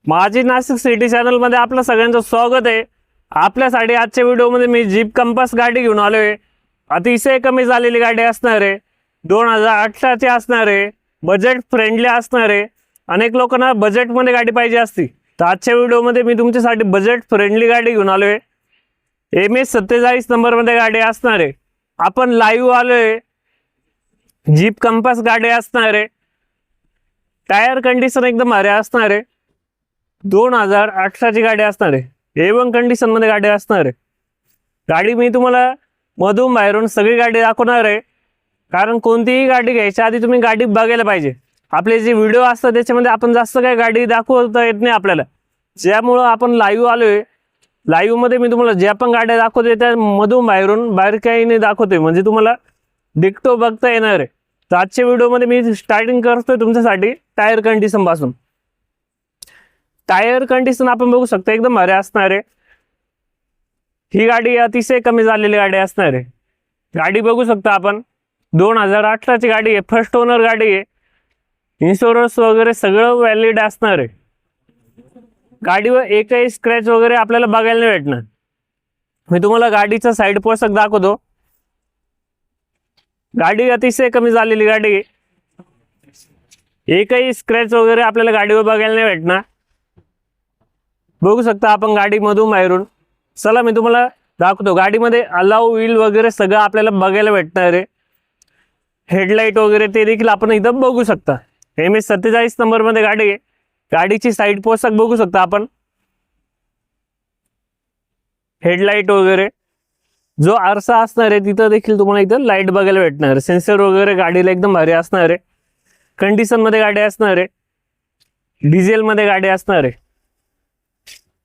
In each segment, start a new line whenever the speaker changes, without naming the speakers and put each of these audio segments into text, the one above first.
माझी Nashik city channel मध्ये आपलं सगळ्यांचं स्वागत आहे। आपल्यासाठी आजच्या व्हिडिओमध्ये मी जीप कंपास गाडी घेऊन आलोय। अतिशय कमी झालेली गाडी असणार आहे, 2018 ची असणार आहे, बजेट फ्रेंडली असणार आहे। अनेक लोकांना बजेट मध्ये गाडी पाहिजे असती, तर आजच्या व्हिडिओमध्ये मी तुमच्यासाठी बजेट फ्रेंडली गाडी घेऊन आलोय। MS 47 नंबर मध्ये गाडी असणार आहे। आपण लाईव्ह आलोय, जीप कंपास गाडी असणार आहे। टायर कंडिशन एकदम भारी असणार आहे। 2018 ची गाडी असणार आहे, A1 कंडिशन मध्ये गाडी असणार आहे। गाडी मी तुम्हाला मधून बाहेरून सगळी गाडी दाखवणार आहे, कारण कोणतीही गाडी घ्यायच्या आधी तुम्ही गाडी बघायला पाहिजे। आपले जे व्हिडिओ असतात त्याच्यामध्ये आपण जास्त काही गाडी दाखवता येत नाही आपल्याला, ज्यामुळं आपण लाईव्ह आलोय। लाईव्ह मध्ये मी तुम्हाला ज्या पण गाड्या दाखवते त्या मधून बाहेरून बाहेर काही नाही दाखवतोय, म्हणजे तुम्हाला डिक्टो बघता येणार आहे। तर आजच्या व्हिडिओमध्ये मी स्टार्टिंग करतोय तुमच्यासाठी टायर कंडिशन पासून। टायर कंडिशन आपण बघू शकता एकदम भारी असणार आहे। ही गाडी अतिशय कमी झालेली गाडी असणार आहे। गाडी बघू शकता आपण, 2018 ची गाडी आहे, फर्स्ट ओनर गाडी आहे। इन्शुरन्स वगैरे सगळं व्हॅलिड असणार आहे। गाडीवर एकही स्क्रॅच वगैरे आपल्याला बघायला नाही भेटणार। मी तुम्हाला गाडीचा साइड पोशाख दाखवतो। गाडी अतिशय कमी झालेली गाडी आहे, एकही स्क्रॅच वगैरे आपल्याला गाडीवर बघायला नाही भेटणार। बघू शकता आपण गाडी मधून बाहेरून। चला मी तुम्हाला दाखवतो। गाडीमध्ये अलाउ व्हील वगैरे सगळं आपल्याला बघायला भेटणार आहे। हेडलाइट वगैरे ते देखील आपण इथं बघू शकता। MS 47 नंबर मध्ये गाडी आहे। गाडीची साइड पोशाख बघू शकता आपण, हेडलाइट वगैरे जो आरसा असणार आहे तिथं देखील तुम्हाला इथं लाईट बघायला भेटणार। सेन्सर वगैरे गाडीला एकदम भारी असणार आहे। कंडिशन मध्ये गाडी असणार आहे, डिझेल मध्ये गाडी असणार आहे।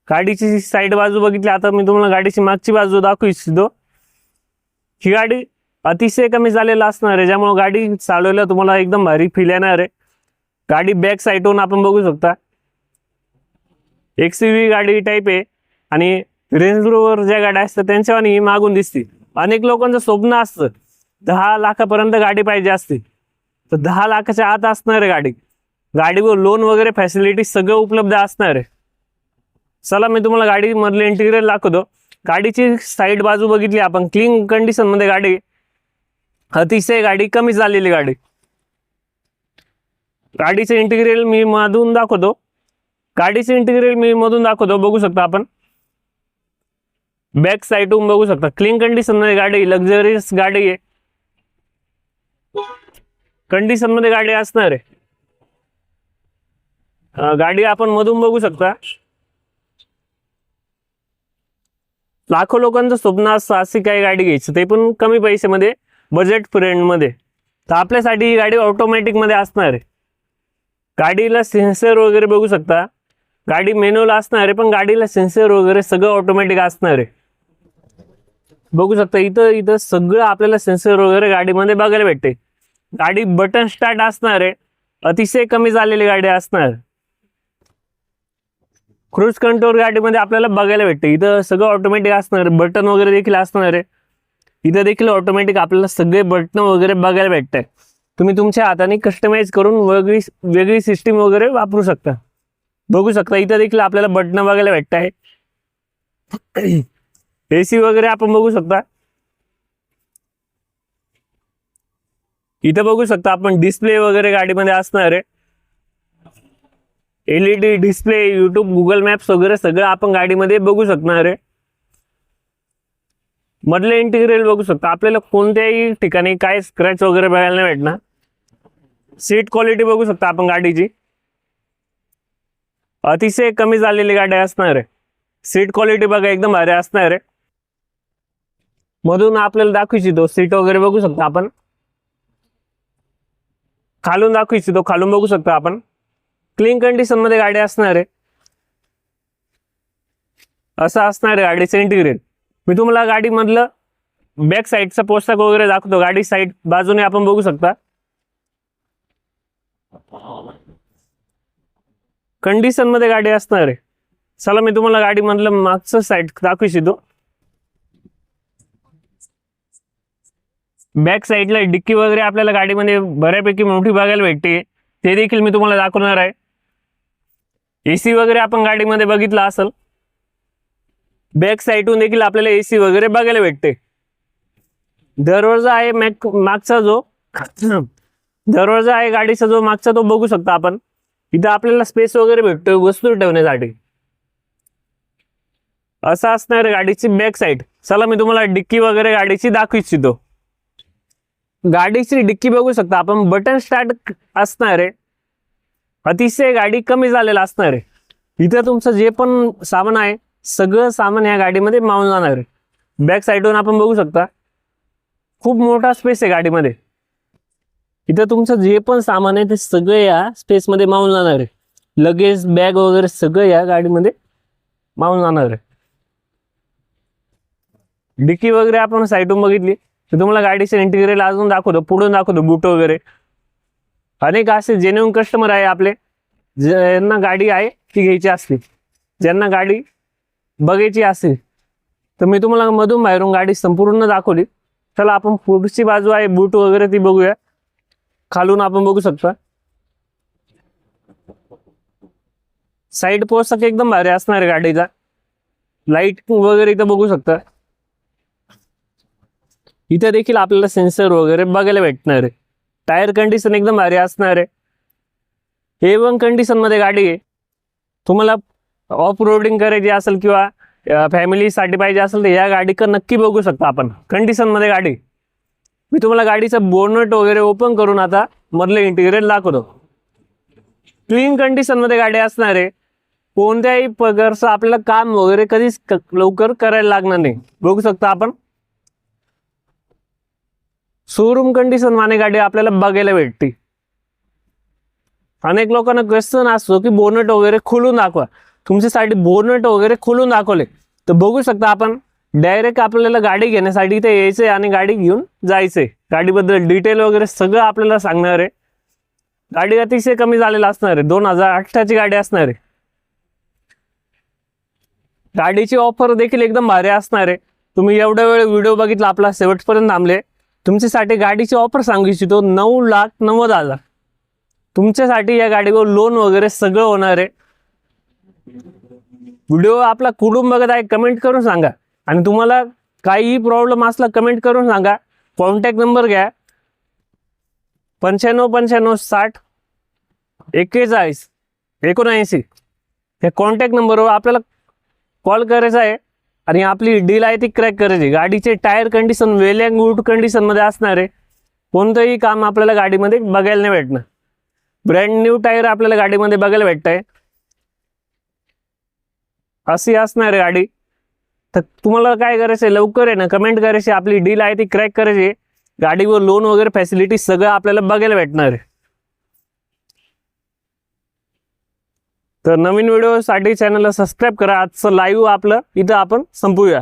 गाडीची साइड बाजू बघितली, आता मी तुम्हाला गाडीची मागची बाजू दाखवू इच्छितो। ही गाडी अतिशय कमी झालेला असणार आहे, ज्यामुळे गाडी चालवायला तुम्हाला एकदम भारी फील येणार आहे। गाडी बॅक साइडवरून आपण बघू शकता, XUV गाडी टाइप आहे आणि रेंज रोवर ज्या गाड्या असतात त्यांच्यावानी ही मागून दिसते। अनेक लोकांचं स्वप्न असतं 10 लाखापर्यंत गाडी पाहिजे असते, तर 10 लाखाच्या आत असणार आहे गाडी। गाडीवर लोन वगैरे फॅसिलिटी सगळं उपलब्ध असणार आहे। चला मी तुम्हाला गाडी मधले इंटिरियर दाखवतो। गाडीची साइड बाजू बघितली आपण, क्लीन कंडिशन मध्ये गाडी, अतिशय गाडी कमी झालेली गाडी। गाडीचे इंटिरियर मी मधून दाखवतो। बघू शकता आपण, बॅक साइडून बघू शकता क्लीन कंडिशन मध्ये गाडी, लक्झरियस गाडी आहे। कंडिशन मध्ये गाडी असणार आहे। गाडी आपण मधून बघू शकता। लाखो लोकांचं स्वप्न असतं अशी काही गाडी घ्यायची, ते पण कमी पैशामध्ये, बजेट फ्रेंड मध्ये। तर आपल्यासाठी ही गाडी ऑटोमॅटिक मध्ये असणार आहे। गाडीला सेन्सर वगैरे बघू शकता, गाडी मॅन्युअल असणार आहे पण गाडीला सेन्सर वगैरे सगळं ऑटोमॅटिक असणार आहे। बघू शकता इथं सगळं आपल्याला सेन्सर वगैरे गाडीमध्ये बघायला भेटते। गाडी बटन स्टार्ट असणार आहे, अतिशय कमी झालेली गाडी असणार। क्रूज कंट्रोल गाडीमध्ये आपल्याला बघायला भेटते, इथं सगळं ऑटोमॅटिक असणार, बटन वगैरे देखील असणार आहे। इथं देखील ऑटोमॅटिक आपल्याला सगळे बटन वगैरे बघायला भेटतात। तुम्ही तुमच्या हाताने कस्टमाइज करून वेगळी सिस्टीम वगैरे वापरू शकता। बघू शकता इथं देखील आपल्याला बटन बघायला भेटत आहे। AC वगैरे आपण बघू शकता। इथं बघू शकता आपण डिस्प्ले वगैरे गाडीमध्ये असणार आहे। LED display, YouTube, Google maps वगैरे सगळं आपण गाडीमध्ये बघू शकणार आहे। मधले इंटिरियर बघू शकता, आपल्याला कोणत्याही ठिकाणी काय स्क्रॅच वगैरे बघायला नाही भेटणार। सीट क्वालिटी बघू शकता आपण गाडीची, अतिशय कमी झालेली गाडी असणार आहे। सीट क्वालिटी बघा एकदम भारी असणार आहे। मधून आपल्याला दाखवू इच्छितो, सीट वगैरे बघू शकता आपण। खालून दाखवू इच्छितो, खालून बघू शकता आपण, क्लीन कंडिशन मध्ये गाडी असणार आहे। असं असणार आहे गाडीचं इंटिरियर। मी तुम्हाला गाडी मधलं बॅक साइडचा पोशाख वगैरे दाखवतो। गाडी साइड बाजूने आपण बघू शकता, कंडिशन मध्ये गाडी असणार आहे। चला मी तुम्हाला गाडी मधलं मागचं साइड दाखवू इच्छितो। बॅक साइडला डिक्की वगैरे आपल्याला गाडीमध्ये बऱ्यापैकी मोठी बघायला भेटते, ते देखील मी तुम्हाला दाखवणार आहे। एसी वगैरे आपण गाडीमध्ये बघितला असेल, बॅक साईडून देखील आपल्याला एसी वगैरे बघायला भेटते. दरवाजा आहे मागचा जो दरवाजा आहे गाडीचा जो मागचा तो बघू शकता आपण. इथं आपल्याला स्पेस वगैरे भेटतोय वस्तू ठेवण्यासाठी. असं असणार गाडीची बॅक साईड. चला मी तुम्हाला डिक्की वगैरे गाडीची दाखवू इच्छितो. गाडीची डिक्की बघू शकता आपण, बटन स्टार्ट असणार आहे. अतिशय गाडी कमी झालेला असणार आहे. इथं तुमचं जे पण सामान आहे सगळं सामान या गाडीमध्ये मावून जाणार आहे. बॅक साईडवरून आपण बघू शकता खूप मोठा स्पेस आहे गाडीमध्ये. इथं तुमचं जे पण सामान आहे ते सगळं या स्पेसमध्ये मावून जाणार आहे. लगेज बॅग वगैरे सगळं या गाडीमध्ये मावून जाणार आहे. डिक्की वगैरे आपण साईडून बघितली तर तुम्हाला गाडीचे इंटिरियर अजून दाखवतो, पुढून दाखवतो बूट वगैरे. अनेक असे जेन्युइन कस्टमर आहे आपले, ज्यांना गाडी आहे ती घ्यायची असते, ज्यांना गाडी बघायची असेल तर मी तुम्हाला मधून बाहेरून गाडी संपूर्ण दाखवली. चला आपण पुढची बाजू आहे बूट वगैरे ती बघूया. खालून आपण बघू शकता साईड पोस्टक एकदम भारी असणार आहे गाडीचा. लाईट वगैरे इथं बघू शकता. इथे देखील आपल्याला सेन्सर वगैरे बघायला भेटणार आहे. टायर कंडिशन एकदम भारी असणार आहे. A1 कंडिशन मध्ये गाडी आहे. तुम्हाला ऑफ रोडिंग करायची असेल किंवा फॅमिलीसाठी पाहिजे असेल तर या गाडी नक्की बघू शकता आपण. कंडिशन मध्ये गाडी. मी तुम्हाला गाडीचं बोनट वगैरे ओपन करून आता मधलं इंटिरियर दाखवतो. क्लीन कंडिशन मध्ये गाडी असणार आहे. कोणत्याही प्रकारचं आपल्याला काम वगैरे कधीच लवकर करायला लागणार नाही. बघू शकता आपण शोरूम कंडिशन मध्ये गाडी आपल्याला बघायला भेटते. अनेक लोकांना क्वेश्चन असतो की बोनट वगैरे खोलून दाखवा. तुमच्यासाठी बोनट वगैरे खोलून दाखवले तर बघू शकता आपण डायरेक्ट आपल्याला गाडी घेण्यासाठी इथे यायचंय आणि गाडी घेऊन जायचंय. गाडीबद्दल डिटेल वगैरे सगळं आपल्याला सांगणार आहे. गाडी अतिशय कमी झालेला असणार आहे. 2018ची गाडी असणार आहे. गाडीची ऑफर देखील एकदम भारी असणार आहे. तुम्ही एवढा वेळ व्हिडिओ बघितला आपला शेवटपर्यंत थांबले. तुमच्यासाठी गाडीची ऑफर सांगू इच्छितो 9,90,000. तुमच्यासाठी या गाडीवर लोन वगैरे सगळं होणार आहे. व्हिडिओ आपला कुठून बघत आहे कमेंट करून सांगा. आणि तुम्हाला काहीही प्रॉब्लेम असला कमेंट करून सांगा. कॉन्टॅक्ट नंबर घ्या 95 60 41 79. या कॉन्टॅक्ट नंबरवर आपल्याला कॉल करायचा आहे आणि आपली डील आहे ती क्रॅक करायची. गाडीचे tyre condition well and good condition मध्ये असणार आहे. कोणतंही काम आपल्याला गाडीमध्ये बघायला नाही भेटणार. ब्रँड न्यू टायर आपल्याला गाडीमध्ये बघायला भेटत आहे. अशी असणार आहे गाडी. तर तुम्हाला काय करायचं लवकर आहे ना कमेंट करायची. आपली डील आहे ती क्रॅक करायची. गाडीवर लोन वगैरे फॅसिलिटी सगळं आपल्याला बघायला भेटणार आहे. तर नवीन व्हिडिओसाठी चॅनलला सबस्क्राईब करा. आजचं लाईव्ह आपलं इथं आपण संपूया.